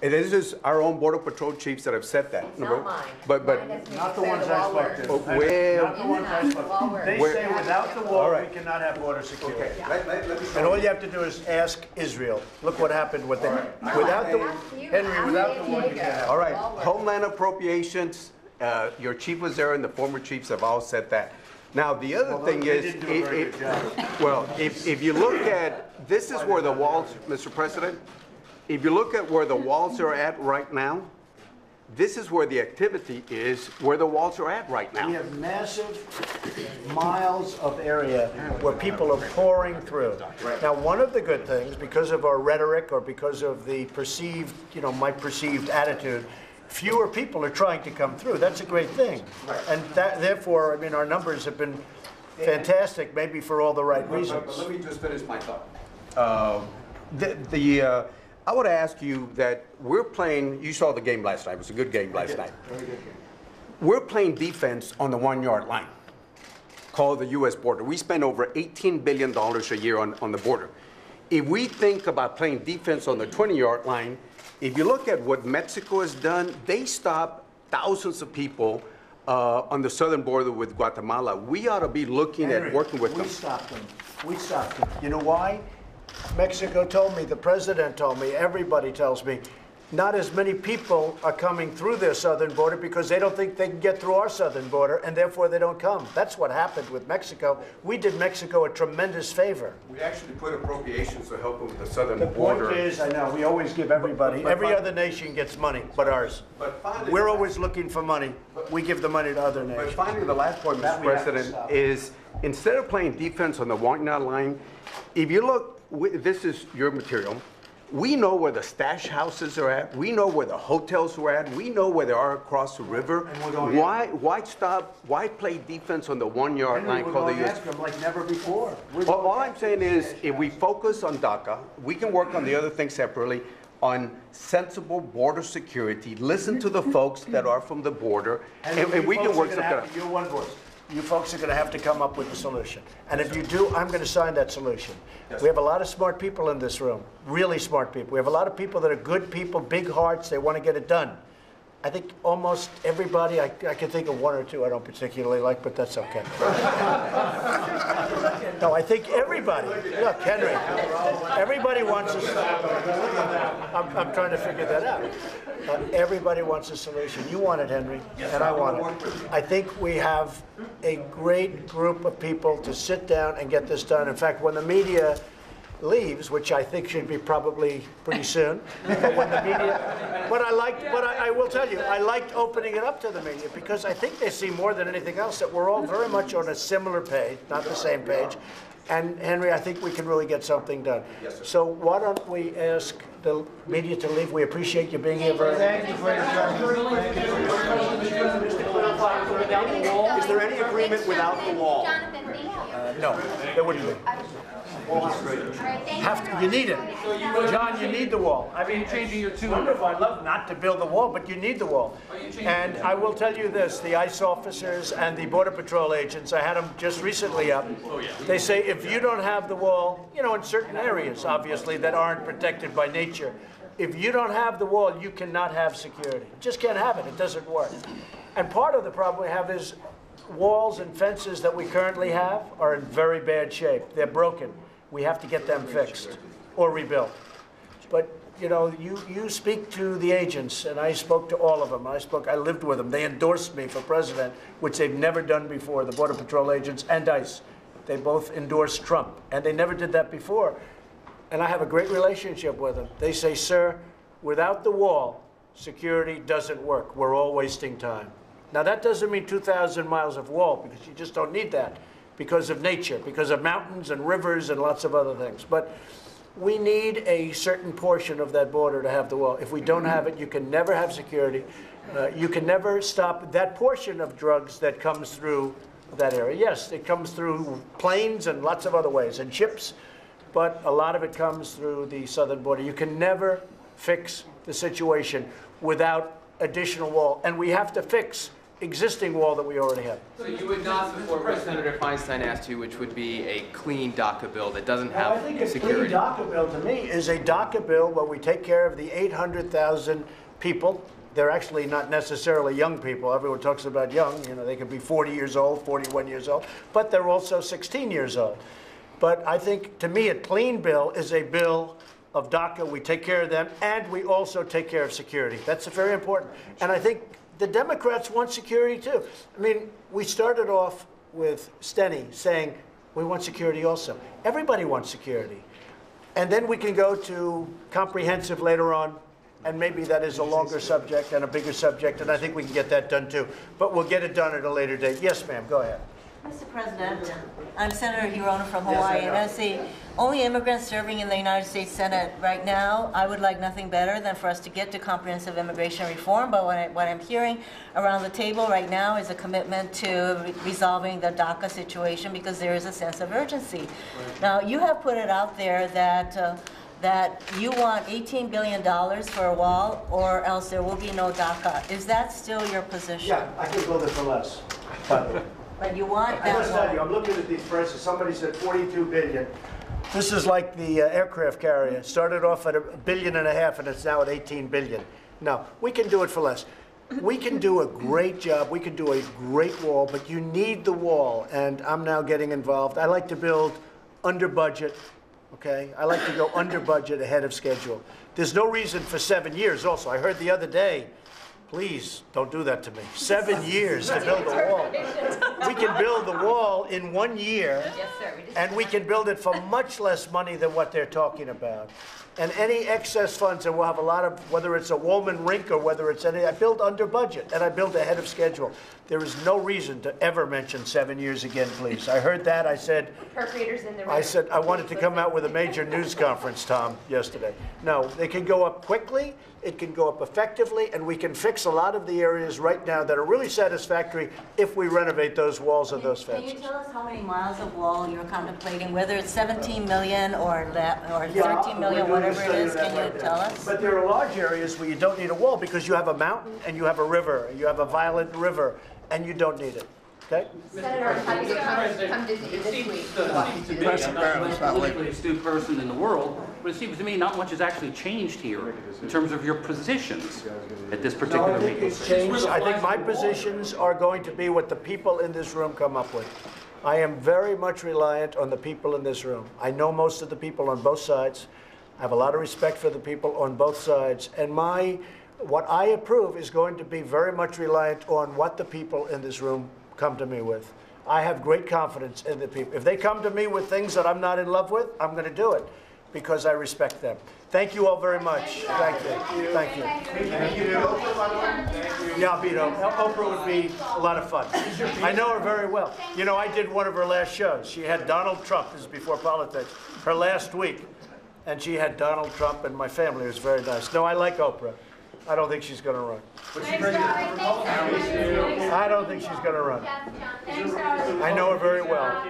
And this is our own Border Patrol chiefs that have said that. It's not mine. But Not the ones I spoke to. well, Not the ones I spoke to. They say without the wall, we cannot have border security. And all you have to do is ask Israel. Look what happened with them. Without the Henry, without the wall, you can't have. all right, Homeland Appropriations, your chief was there and the former chiefs have all said that. Now, the other thing they is, didn't do a very good job. well, if you look at, this is where the walls, Mr. President, if you look at where the walls are at right now, this is where the activity is, where the walls are at right We now. have massive miles of area where people are pouring through. Now, one of the good things, because of our rhetoric or because of the perceived, my perceived attitude, fewer people are trying to come through. That's a great thing. And therefore, our numbers have been fantastic, maybe for all the right reasons. But let me just finish my thought. I would ask you that we're playing, you saw the game last night, it was a good game last night. Very good game. We're playing defense on the 1 yard line, called the U.S. border. We spend over $18 billion a year on the border. If we think about playing defense on the 20-yard line, if you look at what Mexico has done, they stop thousands of people on the southern border with Guatemala. We ought to be looking at working with them. We stopped them. We stopped them. You know why? Mexico told me, the president told me, everybody tells me, not as many people are coming through their southern border because they don't think they can get through our southern border, and therefore they don't come. That's what happened with Mexico. We did Mexico a tremendous favor. We actually put appropriations to help them with the southern The border. point is, I know, we always give everybody, every other nation gets money but ours. But finally, We're always looking for money. We give the money to other But nations. finally, the last point, That Mr. we have to President, stop. is instead of playing defense on the 1 yard line, if you look, this is your material. We know where the stash houses are at. We know where the hotels are at. We know where they are across the river. Why play defense on the 1 yard line We're called the going U.S.? after them like never before. All I'm saying is, if we focus on DACA, we can work on the other things separately, on sensible border security, listen to the folks that are from the border, and we can work something out. You're one voice. You folks are going to have to come up with a solution. And if you do, I'm going to sign that solution. Yes. We have a lot of smart people in this room, really smart people. We have a lot of people that are good people, big hearts, they want to get it done. I think almost everybody, I can think of one or two I don't particularly like, but that's okay. No, I think everybody, look, Henry, everybody wants a, I'm trying to figure that out. Everybody wants a solution. You want it, Henry, and I want it. I think we have a great group of people to sit down and get this done. In fact, when the media leaves, which I think should be probably pretty soon, but when the media, but I will tell you, I liked opening it up to the media because I think they see more than anything else that we're all very much on a similar page, not the same page, And Henry, I think we can really get something done. Yes, sir. So why don't we ask the media to leave? We appreciate you being here very much. Thank you for your Is there any agreement without the wall? No, there wouldn't be. You need it. John, you need the wall. I mean, changing your tune. Wonderful. I'd love not to build the wall, but you need the wall. And I will tell you this, the ICE officers and the Border Patrol agents, I had them just recently up. They say if you don't have the wall, you know, in certain areas, obviously, that aren't protected by nature, if you don't have the wall, you cannot have security. You just can't have it. It doesn't work. And part of the problem we have is walls and fences that we currently have are in very bad shape. They're broken. We have to get them fixed or rebuilt. But, you know, you speak to the agents, and I spoke to all of them. I lived with them. They endorsed me for president, which they've never done before, the Border Patrol agents and ICE. They both endorsed Trump, and they never did that before. And I have a great relationship with them. They say, sir, without the wall, security doesn't work. We're all wasting time. Now, that doesn't mean 2,000 miles of wall, because you just don't need that because of nature, because of mountains and rivers and lots of other things. But we need a certain portion of that border to have the wall. If we don't have it, you can never have security. You can never stop that portion of drugs that comes through that area. Yes, it comes through planes and lots of other ways, and ships, but a lot of it comes through the southern border. You can never fix the situation without additional wall, and we have to fix existing wall that we already have. So you would not support what Senator Feinstein asked you, which would be a clean DACA bill that doesn't have I think security? A clean DACA bill to me is a DACA bill where we take care of the 800,000 people. They're actually not necessarily young people. Everyone talks about young. You know, they could be 40 years old, 41 years old, but they're also 16 years old. But I think, to me, a clean bill is a bill of DACA. We take care of them, and we also take care of security. That's very important. And I think the Democrats want security, too. I mean, we started off with Steny saying, we want security also. Everybody wants security. And then we can go to comprehensive later on, and maybe that is a longer subject and a bigger subject, and I think we can get that done, too. But we'll get it done at a later date. Yes, ma'am, go ahead. Mr. President, I'm Senator Hirono from Hawaii, and as the only immigrant serving in the United States Senate right now, I would like nothing better than for us to get to comprehensive immigration reform. But what I'm hearing around the table right now is a commitment to resolving the DACA situation, because there is a sense of urgency. Now, you have put it out there that you want $18 billion for a wall, or else there will be no DACA. Is that still your position? Yeah, I can build it for less, by the way. But you want I that must tell you, I'm looking at these prices. Somebody said 42 billion. This is like the aircraft carrier. It started off at $1.5 billion, and it's now at 18 billion. No, we can do it for less. We can do a great job. We can do a great wall, but you need the wall, and I'm now getting involved. I like to build under budget, okay? I like to go under budget ahead of schedule. There's no reason for 7 years also. I heard the other day, please don't do that to me. 7 years to build a wall. We can build the wall in 1 year, and we can build it for much less money than what they're talking about. And any excess funds, and we'll have a lot of, whether it's a Woolman rink or whether it's any, I build under budget, and I build ahead of schedule. There is no reason to ever mention 7 years again, please. I heard that, I said, I wanted to come out with a major news conference, Tom, yesterday. No, they can go up quickly, it can go up effectively, and we can fix a lot of the areas right now that are really satisfactory if we renovate those walls and those fences. Can you tell us how many miles of wall you're contemplating, whether it's 17 million or 13 million, whatever it is? Can you tell us? But there are large areas where you don't need a wall because you have a mountain and you have a river, and you have a violent river, and you don't need it. Okay? Senator, I'm happy to come visit you this week. I'm not the most politically astute person in the world, but it seems to me not much has actually changed here in terms of your positions at this particular meeting. It's changed. I think my positions are going to be what the people in this room come up with. I am very much reliant on the people in this room. I know most of the people on both sides. I have a lot of respect for the people on both sides. And what I approve is going to be very much reliant on what the people in this room come to me with. I have great confidence in the people. If they come to me with things that I'm not in love with, I'm going to do it. because I respect them. Thank you all very much. Thank you. Thank you. Thank you. Yeah, I'll beat Oprah. Oprah would be a lot of fun. I know her very well. You know, I did one of her last shows. She had Donald Trump, this is before politics, her last week. And she had Donald Trump and my family. It was very nice. No, I like Oprah. I don't think she's going to run. I don't think she's going to run. I know her very well.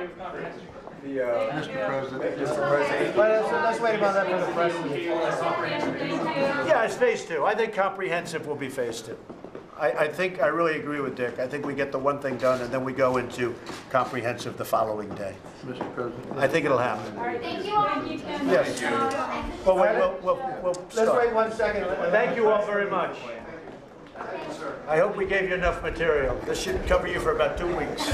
Mr. President. Let's wait about that for the president. Yeah, it's phase 2. I think comprehensive will be phase 2. I think, I really agree with Dick. I think we get the one thing done and then we go into comprehensive the following day. Mr. President. I think it'll happen. All right, thank you all. Yes. Well, we'll Let's start. wait 1 second. Thank you all very much. I hope we gave you enough material. This should cover you for about 2 weeks.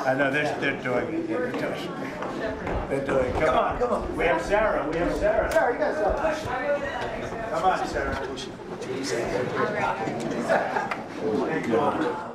I know they're doing it. They're doing it. Come on. We have Sarah. Sarah, you guys Come on, Sarah. Thank you.